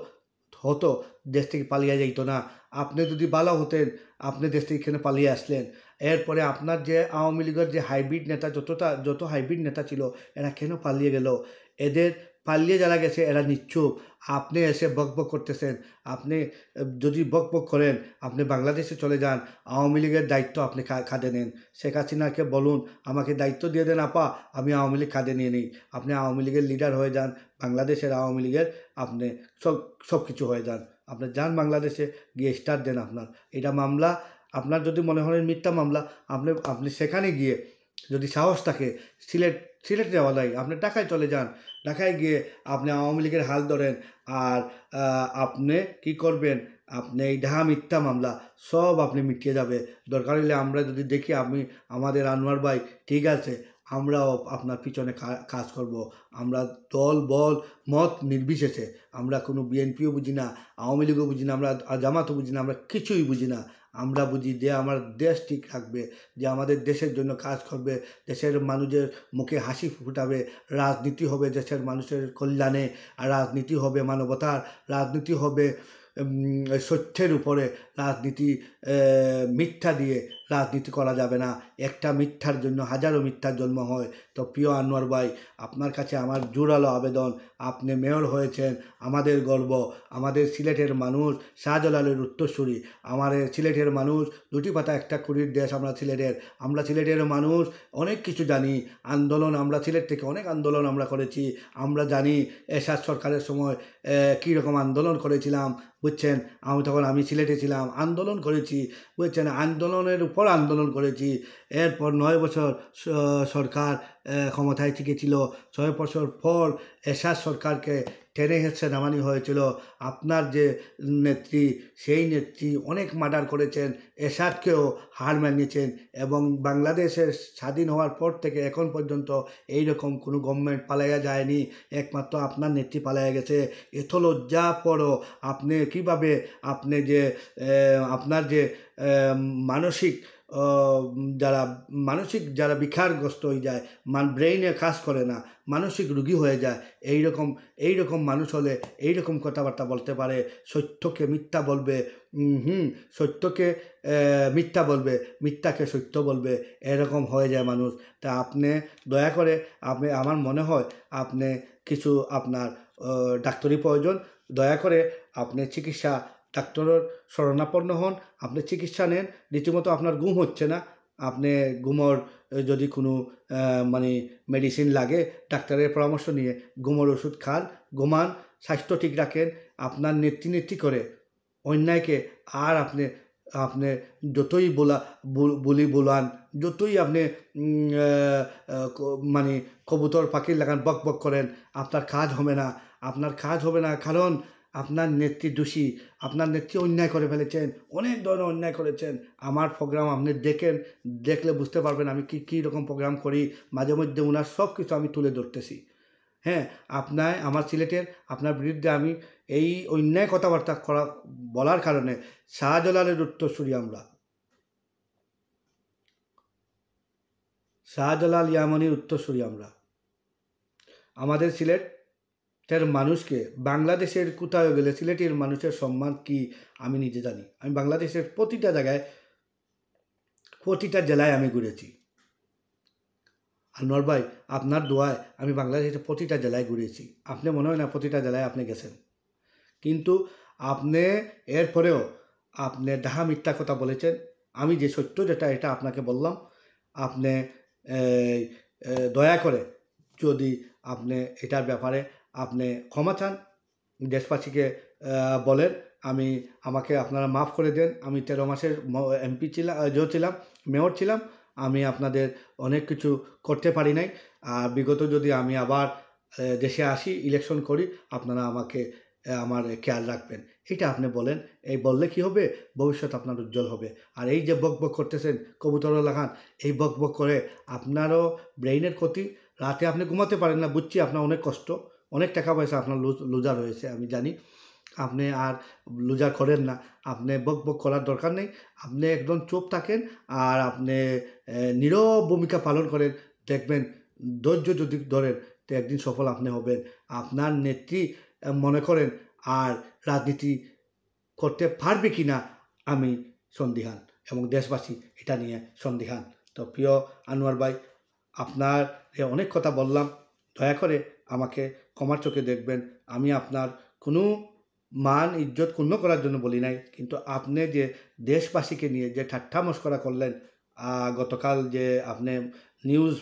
হতো, দেশ থেকে পালিয়ে যাইত না। আপনি যদি ভালো হতেন, আপনি দেশ থেকে এখানে পালিয়ে আসলেন। এরপরে আপনার যে আওয়ামী লীগের যে হাইব্রিড নেতা, যত হাইব্রিড নেতা ছিল, এরা কেন পালিয়ে গেল? এদের পালিয়ে যারা গেছে এরা নিশ্চুপ, আপনি এসে বকবক করতেছেন। আপনি যদি বকবক করেন, আপনি বাংলাদেশে চলে যান, আওয়ামী লীগের দায়িত্ব আপনি কাঁধে নেন। শেখ হাসিনাকে বলুন আমাকে দায়িত্ব দিয়ে দেন আপা, আমি আওয়ামী লীগ কাঁধে নিয়ে নিই। আপনি আওয়ামী লীগের লিডার হয়ে যান, বাংলাদেশের আওয়ামী লীগের আপনি সব কিছু হয়ে যান। আপনি যান বাংলাদেশে, গিয়ে স্টার্ট দেন আপনার এটা মামলা। আপনার যদি মনে হয় মিথ্যা মামলা, আপনি সেখানে গিয়ে যদি সাহস থাকে, সিলেট যাওয়া যায়, আপনি ঢাকায় চলে যান, ঢাকায় গিয়ে আপনি আওয়ামী লীগের হাল ধরেন। আর আপনি কি করবেন, আপনি এই ডাহা মিথ্যা মামলা সব আপনি মিটিয়ে যাবে। দরকার হলে আমরা যদি দেখি আমাদের আনোয়ার ভাই ঠিক আছে, আমরাও আপনার পিছনে কাজ করব। আমরা দল বল মত নির্বিশেষে, আমরা কোনো বিএনপিও বুঝি না, আওয়ামী লীগও বুঝি না, আমরা জামাতও বুঝি না, আমরা কিছুই বুঝি না। আমরা বুঝি যে আমার দেশ ঠিক রাখবে, যে আমাদের দেশের জন্য কাজ করবে, দেশের মানুষের মুখে হাসি ফুটাবে। রাজনীতি হবে দেশের মানুষের কল্যাণে, আর রাজনীতি হবে মানবতার, রাজনীতি হবে সত্যের উপরে। রাজনীতি মিথ্যা দিয়ে রাজনীতি করা যাবে না। একটা মিথ্যার জন্য হাজারো মিথ্যার জন্ম হয়। তো প্রিয় আনোয়ার ভাই, আপনার কাছে আমার জোরালো আবেদন, আপনি মেয়র হয়েছেন, আমাদের গর্ব, আমাদের সিলেটের মানুষ শাহজালালের উত্তরসূরি, আমাদের সিলেটের মানুষ দুটি পাতা একটা কুড়ির দেশ। আমরা সিলেটের মানুষ অনেক কিছু জানি, আন্দোলন, আমরা সিলেট থেকে অনেক আন্দোলন আমরা করেছি। আমরা জানি এরশাদ সরকারের সময় কীরকম আন্দোলন করেছিলাম, বুঝছেন। আমি সিলেটে ছিলাম, আন্দোলন করেছি, বুঝছেন, আন্দোলনের উপর আন্দোলন করেছি। এরপর 9 বছর সরকার ক্ষমতায় টিকেছিল, 6 বছর পর এরশাদ সরকারকে টেনে হেঁচড়ে নামানো হয়েছিল। আপনার যে নেত্রী, সেই নেত্রী অনেক মার্ডার করেছেন, এরশাদকেও হার মানিয়েছেন, এবং বাংলাদেশের স্বাধীন হওয়ার পর থেকে এখন পর্যন্ত এইরকম কোনো গভর্নমেন্ট পালাইয়া যায়নি, একমাত্র আপনার নেত্রী পালাইয়া গেছে। এত লজ্জা পড়ো আপনি কীভাবে, আপনি যে আপনার যে মানসিক যারা মানসিক যারা বিকারগ্রস্ত হয়ে যায়, ব্রেইনে কাজ করে না, মানসিক রোগী হয়ে যায়, এইরকম মানুষ হলে এইরকম কথাবার্তা বলতে পারে, সত্যকে মিথ্যা বলবে, সত্যকে মিথ্যা বলবে, মিথ্যাকে সত্য বলবে, এরকম হয়ে যায় মানুষ। তা আপনি দয়া করে, আমার মনে হয় আপনি কিছু আপনার ডাক্তারি প্রয়োজন, দয়া করে আপনি চিকিৎসা ডাক্তারের শরণাপন্ন হন, আপনি চিকিৎসা নেন। রীতিমতো আপনার ঘুম হচ্ছে না, আপনি ঘুমোর যদি কোনো মানে মেডিসিন লাগে ডাক্তারের পরামর্শ নিয়ে ঘুমোর ওষুধ খান, ঘুমান, স্বাস্থ্য ঠিক রাখেন, আপনার নেত্রী করে অন্যায়কে আর আপনি আপনি যতই বলি বলান, যতই আপনি মানে কবুতর পাখি লাগান, বক বক করেন, আপনার কাজ হবে না, আপনার কাজ হবে না। কারণ আপনার নেত্রী দোষী, আপনার নেত্রী অন্যায় করে ফেলেছেন, অনেক ধরনের অন্যায় করেছেন। আমার প্রোগ্রাম আপনি দেখলে বুঝতে পারবেন আমি কী রকম প্রোগ্রাম করি। মাঝে মধ্যে ওনার সব কিছু আমি তুলে ধরতেছি। হ্যাঁ, আমার সিলেটের আপনার বিরুদ্ধে আমি এই অন্যায় কথাবার্তা বলার কারণে শাহজালালের উত্তরসূরি আমরা, শাহজালাল ইয়ামানির উত্তরসূরি আমরা। আমাদের সিলেটের মানুষকে বাংলাদেশের কোথাও গেলে সিলেটের মানুষের সম্মান কি আমি নিজে জানি। আমি বাংলাদেশের প্রতিটা জায়গায়, প্রতিটা জেলায় আমি ঘুরেছি। আনোয়ার ভাই, আপনার দোয়ায় আমি বাংলাদেশের প্রতিটা জেলায় ঘুরেছি। আপনি মনে হয় না প্রতিটা জেলায় আপনি গেছেন, কিন্তু আপনি এরপরেও আপনি ডাহা মিথ্যা কথা বলেছেন। আমি যে সত্য যেটা এটা আপনাকে বললাম, আপনি দয়া করে যদি আপনি এটার ব্যাপারে আপনি ক্ষমা চান, দেশবাসীকে বলেন আমাকে আপনারা মাফ করে দেন। আমি 13 মাসের এমপি ছিলাম, মেয়র ছিলাম, আমি আপনাদের অনেক কিছু করতে পারি নাই। আর বিগত যদি আমি আবার দেশে আসি, ইলেকশন করি, আপনারা আমার খেয়াল রাখবেন, এটা আপনি বলেন। এই বললে কি হবে, ভবিষ্যৎ আপনার উজ্জ্বল হবে। আর এই যে বক বক করতেছেন, কবুতর লাগান, এই বক বক করে আপনারও ব্রেইনের ক্ষতি, রাতে আপনি ঘুমাতে পারেন না, বুঝছি আপনার অনেক কষ্ট, অনেক টাকা পয়সা আপনার লুজার হয়েছে, আমি জানি। আপনি আর লুজার করেন না, আপনি বক বক করার দরকার নেই। আপনি একদম চুপ থাকেন আর আপনি নীরব ভূমিকা পালন করেন, দেখবেন ধৈর্য যদি ধরেন তো একদিন সফল আপনি হবেন। আপনার নেত্রী মনে করেন আর রাজনীতি করতে পারবে কি না আমি সন্দিহান, এবং দেশবাসী এটা নিয়ে সন্দিহান। তো প্রিয় আনোয়ার ভাই, আপনার অনেক কথা বললাম, দয়া করে আমাকে ক্ষমার চোখে দেখবেন। আমি আপনার কোনো মান ইজ্জত ক্ষুণ্ণ করার জন্য বলি নাই, কিন্তু আপনি যে দেশবাসীকে নিয়ে যে ঠাট্টা মস্করা করলেন, গতকাল যে আপনি নিউজ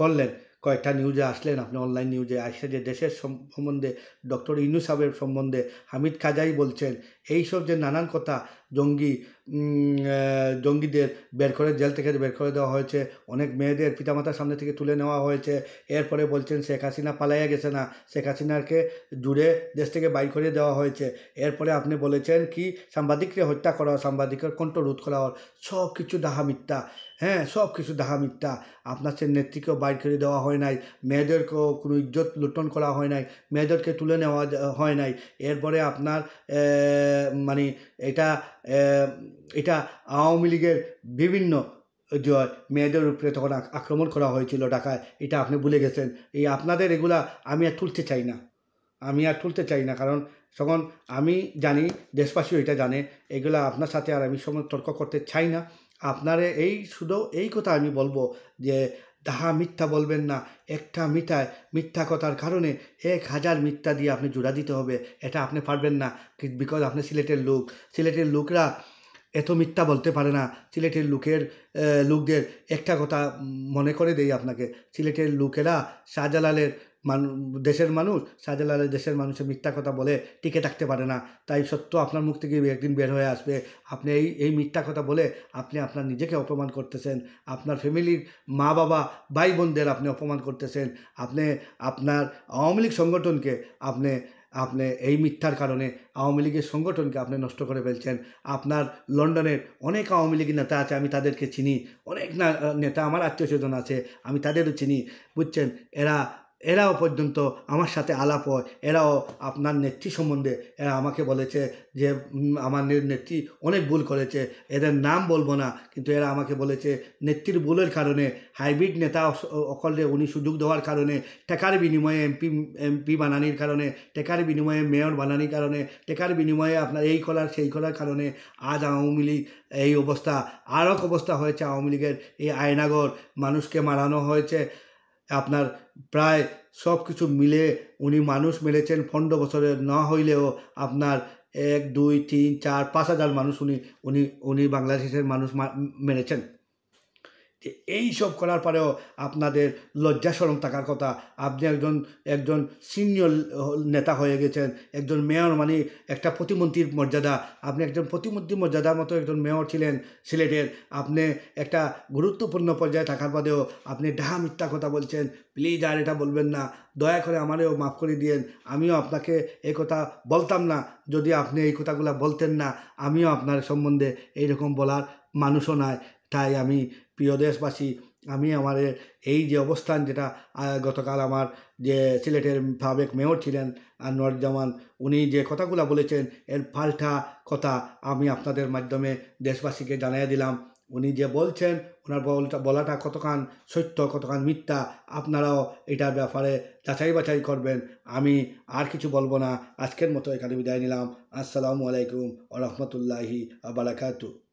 করলেন, কয়েকটা নিউজে আসলেন, আপনি অনলাইন নিউজে আসে যে দেশের সম্বন্ধে ডক্টর ইউনূস সাহেবের সম্বন্ধে হামিদ কারজাই বলছেন, এইসব যে নানান কথা, জঙ্গিদের জেল থেকে বের করে দেওয়া হয়েছে, অনেক মেয়েদের পিতামাতার সামনে থেকে তুলে নেওয়া হয়েছে। এরপরে বলছেন শেখ হাসিনা পালাইয়া গেছে না, শেখ হাসিনাকে জুড়ে দেশ থেকে বাইর করে দেওয়া হয়েছে। এরপরে আপনি বলেছেন কি সাংবাদিককে হত্যা করা, সাংবাদিকের কণ্ঠ রোধ করা, সব কিছু ডাহা মিথ্যা। হ্যাঁ, সব কিছু ডাহা মিথ্যা। আপনার সে নেত্রীকেও বাইর করে দেওয়া হয় নাই, মেয়েদেরকেও কোনো ইজ্জত লুণ্ঠন করা হয় নাই, মেয়েদেরকে তুলে নেওয়া হয় নাই। এরপরে আপনার মানে এটা আওয়ামী লীগের বিভিন্ন যে মেয়েদের উপরে তখন আক্রমণ করা হয়েছিল ঢাকায়, এটা আপনি ভুলে গেছেন। এই আপনাদের এগুলা আমি আর তুলতে চাই না, কারণ তখন আমি জানি, দেশবাসীও এটা জানে, এগুলা আপনার সাথে আর আমি সময় তর্ক করতে চাই না। আপনারে শুধু এই কথা আমি বলবো যে ডাহা মিথ্যা বলবেন না। একটা মিথ্যা কথার কারণে 1000 মিথ্যা দিয়ে আপনি জোড়া দিতে হবে, এটা আপনি পারবেন না, বিকজ আপনি সিলেটের লোকরা এত মিথ্যা বলতে পারে না। সিলেটের লোকদের একটা কথা মনে করে দেই আপনাকে, সিলেটের লোকেরা দেশের মানুষের মিথ্যা কথা বলে টিকে থাকতে পারে না। তাই সত্য আপনার মুখ থেকে একদিন বের হয়ে আসবে। আপনি এই মিথ্যা কথা বলে আপনি আপনার নিজেকে অপমান করতেছেন, আপনার ফ্যামিলির মা বাবা ভাই বোনদের আপনি অপমান করতেছেন, আপনি আপনার আওয়ামী লীগ সংগঠনকে আপনি এই মিথ্যার কারণে আওয়ামী লীগের সংগঠনকে আপনি নষ্ট করে ফেলছেন। আপনার লন্ডনের অনেক আওয়ামী লীগের নেতা আছে, আমি তাদেরকে চিনি, অনেক নেতা আমার আত্মীয় স্বজন আছে, আমি তাদেরও চিনি, বুঝছেন। এরাও পর্যন্ত আমার সাথে আলাপ হয়, এরাও আপনার নেত্রী সম্বন্ধে এরা আমাকে বলেছে যে আমার নেত্রী অনেক ভুল করেছে, এদের নাম বলবো না, কিন্তু এরা আমাকে বলেছে নেত্রীর ভুলের কারণে হাইব্রিড নেতা অকলে উনি সুযোগ দেওয়ার কারণে, টাকার বিনিময়ে এমপি বানানির কারণে, টাকার বিনিময়ে মেয়র বানানির কারণে, টাকার বিনিময়ে আপনার এই করার সেই করার কারণে আজ আওয়ামী লীগ এই অবস্থা। আরও অবস্থা হয়েছে আওয়ামী লীগের এই আয়নাগর, মানুষকে মারানো হয়েছে আপনার প্রায় সব কিছু মিলে উনি মানুষ মেরেছেন 15 বছরের না হইলেও আপনার 1 2 3 4 5,000 মানুষ উনি উনি উনি বাংলাদেশের মানুষ মেরেছেন। যে এই সব করার পরেও আপনাদের লজ্জা শরম থাকার কথা। আপনি একজন একজন সিনিয়র নেতা হয়ে গেছেন, একজন মেয়র মানে একটা প্রতিমন্ত্রীর মর্যাদা, আপনি একজন প্রতিমন্ত্রীর মর্যাদার মতো একজন মেয়র ছিলেন সিলেটের। আপনি একটা গুরুত্বপূর্ণ পর্যায়ে থাকার পরেও আপনি ডাহা মিথ্যা কথা বলছেন। প্লিজ আর এটা বলবেন না, দয়া করে আমারও মাফ করে দিয়েন। আমিও আপনাকে এই কথা বলতাম না যদি আপনি এই কথাগুলো বলতেন না। আমিও আপনার সম্বন্ধে এইরকম বলার মানুষও নয়। তাই আমি প্রিয় দেশবাসী, আমি আমার এই যে অবস্থান যেটা গতকাল আমার যে সিলেটের সাবেক মেয়র ছিলেন আনোয়ারুজ্জামান, উনি যে কথাগুলো বলেছেন এর পাল্টা কথা আমি আপনাদের মাধ্যমে দেশবাসীকে জানিয়ে দিলাম। উনি যে বলছেন ওনার বলাটা কতখান সত্য কতখান মিথ্যা আপনারাও এটার ব্যাপারে যাচাই বাছাই করবেন। আমি আর কিছু বলবো না, আজকের মতো এখানে বিদায় নিলাম। আসসালামু আলাইকুম ওয়া রাহমাতুল্লাহি ওয়া বারাকাতুহু।